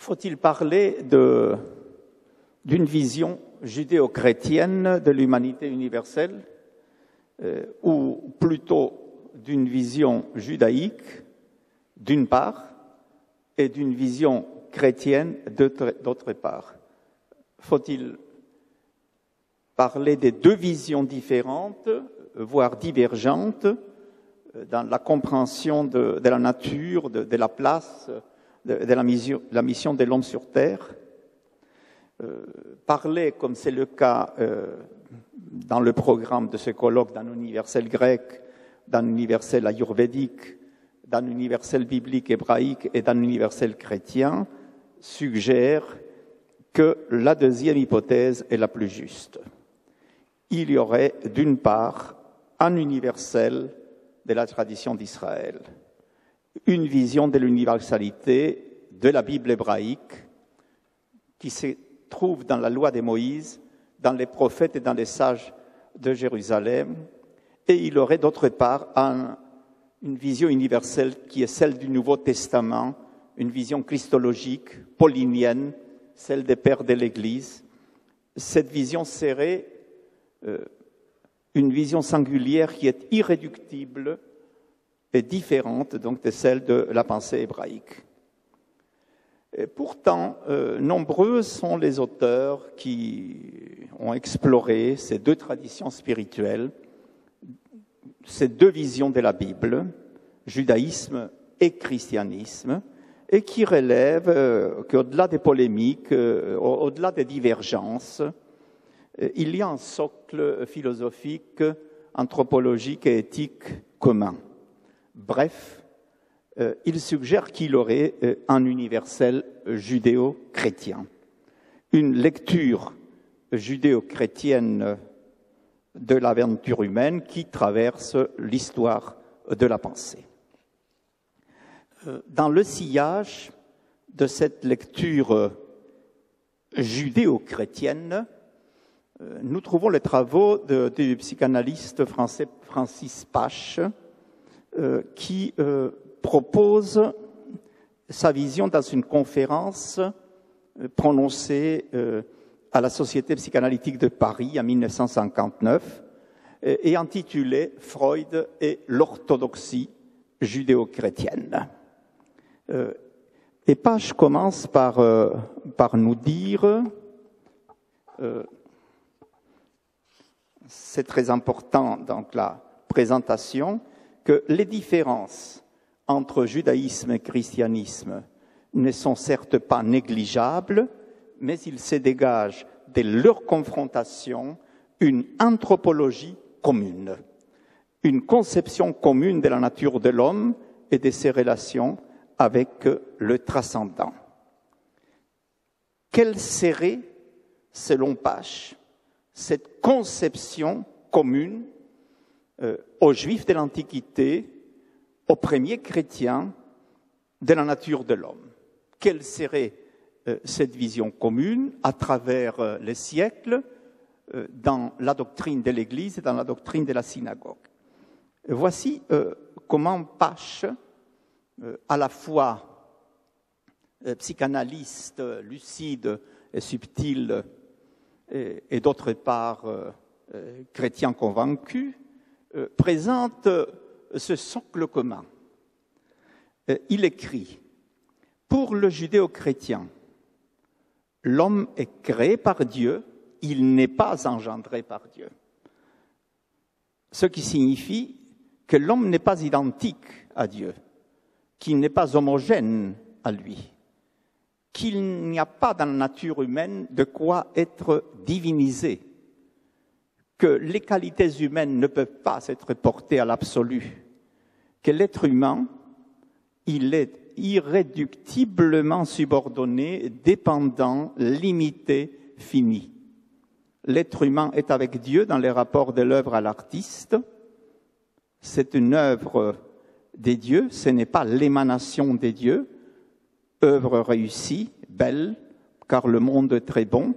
faut-il parler d'une vision judéo-chrétienne de l'humanité universelle, ou plutôt d'une vision judaïque, d'une part, et d'une vision chrétienne, d'autre part? Faut-il parler des deux visions différentes, voire divergentes, dans la compréhension de la nature, de la place, de la mission de l'homme sur Terre? Parler, comme c'est le cas dans le programme de ce colloque, d'un universel grec, d'un universel ayurvédique, d'un universel biblique hébraïque et d'un universel chrétien, suggère que la deuxième hypothèse est la plus juste. Il y aurait, d'une part, un universel de la tradition d'Israël, une vision de l'universalité de la Bible hébraïque qui se trouve dans la loi de Moïse, dans les prophètes et dans les sages de Jérusalem, et il y aurait d'autre part une vision universelle qui est celle du Nouveau Testament, une vision christologique, paulinienne, celle des pères de l'Église. Cette vision serait une vision singulière qui est irréductible et différente donc de celle de la pensée hébraïque. Et pourtant, nombreux sont les auteurs qui ont exploré ces deux traditions spirituelles, ces deux visions de la Bible, judaïsme et christianisme, et qui relèvent qu'au-delà des polémiques, au-delà des divergences, il y a un socle philosophique, anthropologique et éthique commun. Bref, il suggère qu'il y aurait un universel judéo-chrétien, une lecture judéo-chrétienne de l'aventure humaine qui traverse l'histoire de la pensée. Dans le sillage de cette lecture judéo-chrétienne, nous trouvons les travaux du psychanalyste français Francis Pache, qui propose sa vision dans une conférence prononcée à la Société psychanalytique de Paris en 1959 et intitulée « Freud et l'orthodoxie judéo-chrétienne ». Et Pache commence par nous dire, c'est très important dans la présentation, que les différences entre judaïsme et christianisme ne sont certes pas négligeables, mais il se dégage de leur confrontation une anthropologie commune, une conception commune de la nature de l'homme et de ses relations avec le transcendant. Quelle serait, selon Pache, cette conception commune aux Juifs de l'Antiquité, aux premiers chrétiens de la nature de l'homme? Quelle serait cette vision commune à travers les siècles dans la doctrine de l'Église et dans la doctrine de la synagogue? Voici comment Pache, à la fois psychanalyste, lucide et subtil, et d'autre part chrétien convaincu, présente ce socle commun. Il écrit: pour le judéo-chrétien, l'homme est créé par Dieu, il n'est pas engendré par Dieu. Ce qui signifie que l'homme n'est pas identique à Dieu, qu'il n'est pas homogène à lui, qu'il n'y a pas dans la nature humaine de quoi être divinisé, que les qualités humaines ne peuvent pas être portées à l'absolu, que l'être humain, il est irréductiblement subordonné, dépendant, limité, fini. L'être humain est avec Dieu dans les rapports de l'œuvre à l'artiste. C'est une œuvre des dieux, ce n'est pas l'émanation des dieux. Œuvre réussie, belle, car le monde est très bon,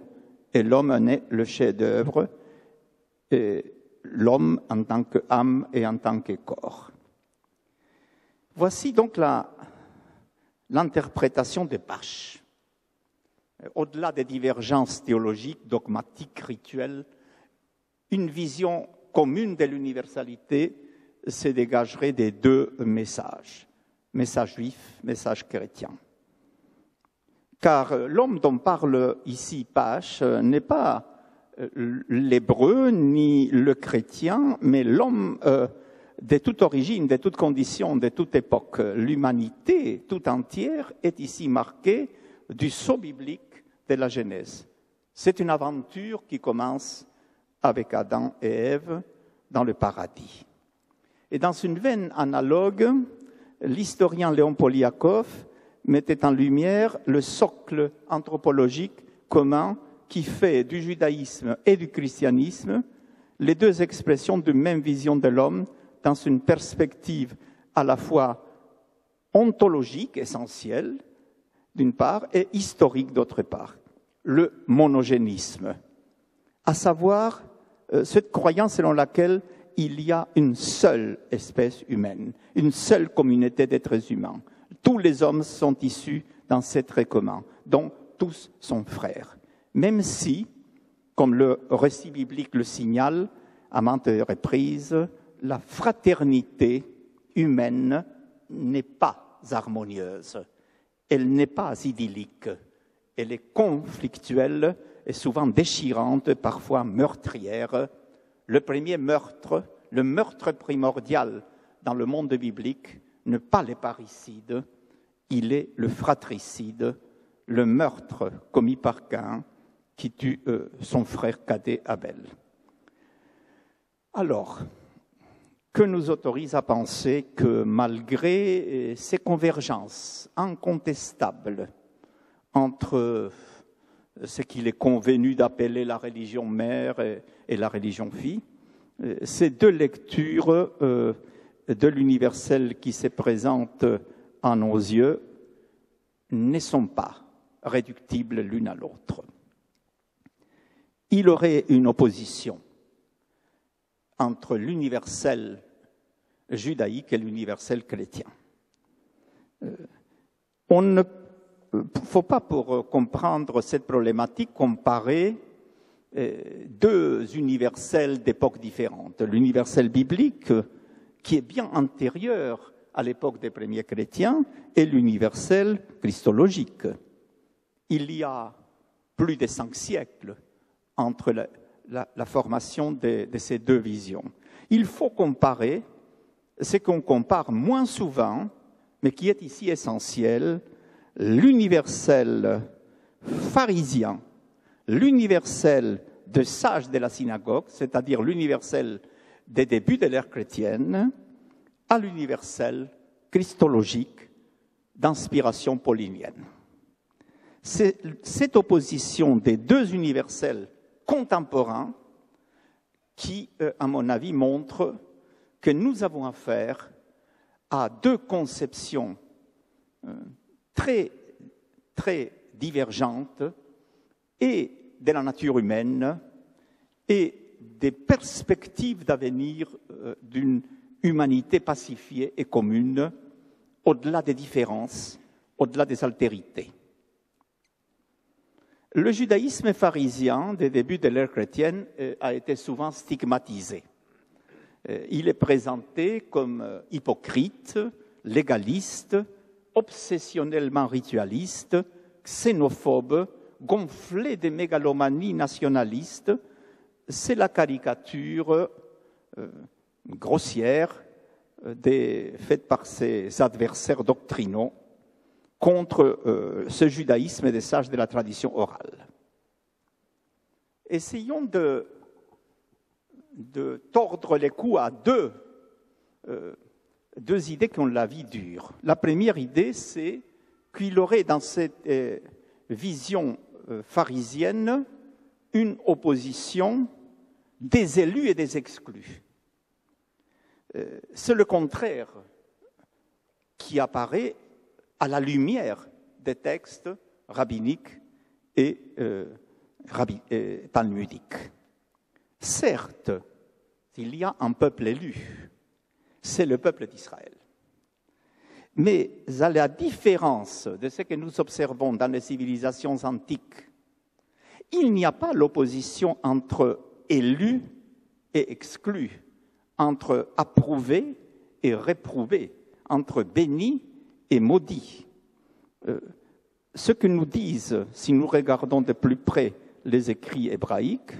et l'homme en est le chef-d'œuvre, et l'homme en tant qu'âme et en tant que corps. Voici donc l'interprétation de Pache. au-delà des divergences théologiques, dogmatiques, rituelles, une vision commune de l'universalité se dégagerait des deux messages, message juif, message chrétien. Car l'homme dont parle ici Pache n'est pas l'hébreu ni le chrétien, mais l'homme de toute origine, de toute condition, de toute époque. L'humanité tout entière est ici marquée du sceau biblique de la Genèse. C'est une aventure qui commence avec Adam et Ève dans le paradis. Et dans une veine analogue, l'historien Léon Poliakov mettait en lumière le socle anthropologique commun qui fait du judaïsme et du christianisme les deux expressions d'une même vision de l'homme dans une perspective à la fois ontologique, essentielle, d'une part, et historique, d'autre part. Le monogénisme, à savoir cette croyance selon laquelle il y a une seule espèce humaine, une seule communauté d'êtres humains. Tous les hommes sont issus d'un seul trait commun, dont tous sont frères. Même si, comme le récit biblique le signale à maintes reprises, la fraternité humaine n'est pas harmonieuse, elle n'est pas idyllique, elle est conflictuelle et souvent déchirante, parfois meurtrière. Le premier meurtre, le meurtre primordial dans le monde biblique, n'est pas le parricide, il est le fratricide, le meurtre commis par Caïn qui tue son frère cadet Abel. Alors, que nous autorise à penser que malgré ces convergences incontestables entre ce qu'il est convenu d'appeler la religion mère et la religion fille, ces deux lectures de l'universel qui se présentent à nos yeux ne sont pas réductibles l'une à l'autre. Il y aurait une opposition entre l'universel judaïque et l'universel chrétien. On ne faut pas, pour comprendre cette problématique, comparer deux universels d'époques différentes. L'universel biblique, qui est bien antérieur à l'époque des premiers chrétiens, et l'universel christologique. Il y a plus de 5 siècles entre la formation de ces deux visions. Il faut comparer ce qu'on compare moins souvent, mais qui est ici essentiel, l'universel pharisien, l'universel de sages de la synagogue, c'est-à-dire l'universel des débuts de l'ère chrétienne, à l'universel christologique d'inspiration paulinienne. C'est cette opposition des deux universels contemporains qui, à mon avis, montre que nous avons affaire à deux conceptions très, très divergentes et de la nature humaine et des perspectives d'avenir d'une humanité pacifiée et commune au-delà des différences, au-delà des altérités. Le judaïsme pharisien des débuts de l'ère chrétienne a été souvent stigmatisé. Il est présenté comme hypocrite, légaliste, obsessionnellement ritualiste, xénophobe, gonflé de mégalomanie nationaliste. C'est la caricature grossière faite par ses adversaires doctrinaux contre ce judaïsme des sages de la tradition orale. Essayons de tordre les coups à deux idées qui ont la vie dure. La première idée, c'est qu'il y aurait dans cette vision pharisienne une opposition des élus et des exclus. C'est le contraire qui apparaît à la lumière des textes rabbiniques et talmudiques. Certes, il y a un peuple élu, c'est le peuple d'Israël. Mais à la différence de ce que nous observons dans les civilisations antiques, il n'y a pas l'opposition entre élus et exclus, entre approuvés et réprouvés, entre bénis et maudits. Ce que nous disent, si nous regardons de plus près les écrits hébraïques,